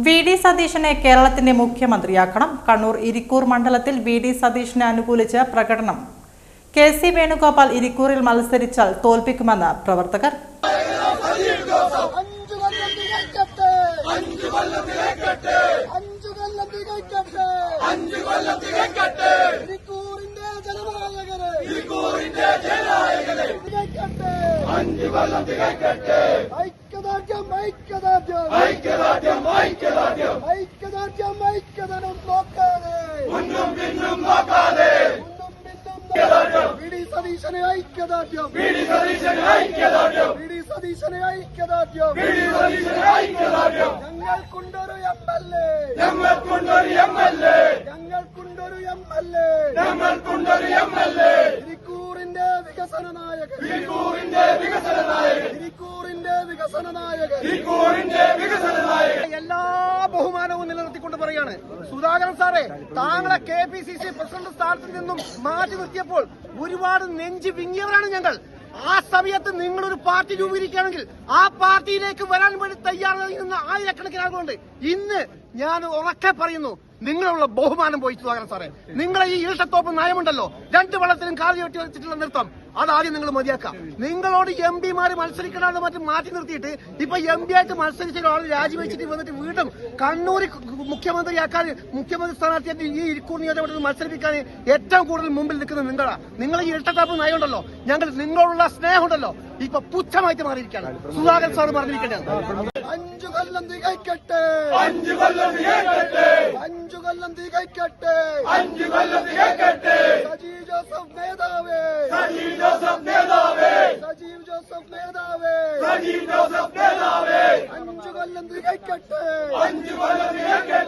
VD. സതീശനെ കേരളത്തിന്റെ മുഖ്യമന്ത്രിയാക്കണം. കണ്ണൂർ ഇരിക്കൂർ മണ്ഡലത്തിൽ വി.ഡി. സതീശനെ അനുകൂലിച്ച് പ്രകടനം. കെ.സി. വേണുഗോപാൽ ഇരിക്കൂറിൽ മത്സരിച്ചാൽ തോൽപ്പിക്കുമെന്ന് പ്രവർത്തകർ. എല്ലാ ബഹുമാനവും നിലനിർത്തിക്കൊണ്ട് പറയാണ്, സുധാകരൻ സാറേ, താങ്കളെ KPCC പ്രസിഡന്റ് സ്ഥാനത്ത് നിന്നും മാറ്റി നിർത്തിയപ്പോൾ ഒരുപാട് നെഞ്ച് വിങ്ങിയവരാണ് ഞങ്ങൾ. ആ സമയത്ത് നിങ്ങളൊരു പാർട്ടി രൂപീകരിക്കുകയാണെങ്കിൽ ആ പാർട്ടിയിലേക്ക് വരാൻ വേണ്ടി തയ്യാറായിരുന്ന ആയിരക്കണക്കിന് ആളുകളുണ്ട്. ഇന്ന് ഞാൻ ഉറക്കെ പറയുന്നു, നിങ്ങളുള്ള ബഹുമാനം പോയി സുധാകരൻ സാറേ. നിങ്ങളെ ഈ ഇരട്ടത്തോപ്പ് നയമുണ്ടല്ലോ, രണ്ട് വെള്ളത്തിലും കാല് ചവിട്ടി വെച്ചിട്ടുള്ള നൃത്തം, അതാദ്യം നിങ്ങൾ മതിയാക്കാം. നിങ്ങളോട് MP-മാര് മത്സരിക്കണമെന്ന് മറ്റും മാറ്റി നിർത്തിയിട്ട് ഇപ്പൊ MP ആയിട്ട് മത്സരിച്ച ഒരാൾ രാജിവെച്ചിട്ട് വന്നിട്ട് വീണ്ടും കണ്ണൂർ മുഖ്യമന്ത്രി സ്ഥാനാർത്ഥിയായിട്ട് ഈ ഇരിക്കൂർ നിയോജകമണ്ഡലത്തിൽ മത്സരിപ്പിക്കാൻ ഏറ്റവും കൂടുതൽ മുമ്പിൽ നിൽക്കുന്നത് നിങ്ങളാ. നിങ്ങൾ ഈ ഇരട്ടത്താപ്പ് നയമുണ്ടല്ലോ, ഞങ്ങൾ നിങ്ങളോടുള്ള സ്നേഹമുണ്ടല്ലോ, ഇപ്പൊ പുച്ഛമായിട്ട് മാറിയിരിക്കുകയാണ്. സുധാകരൻ സാർ പറഞ്ഞിരിക്കുകയാണ്, 5 കൊല്ലം തികയ്ക്കട്ടെ, 5 കൊല്ലം തികയ്ക്കട്ടെ, 5 കൊല്ലം തികയ്ക്കട്ടെ, 5 കൊല്ലം തികയ്ക്കട്ടെ. സജീവ് ജോസഫ് നേതാവേ, സജീവ് ജോസഫ് നേതാവേ, സജീവ് ജോസഫ് നേതാവേ, സജീവ് ജോസഫ് നേതാവേ. 5 കൊല്ലം തികയ്ക്കട്ടെ, 5 കൊല്ലം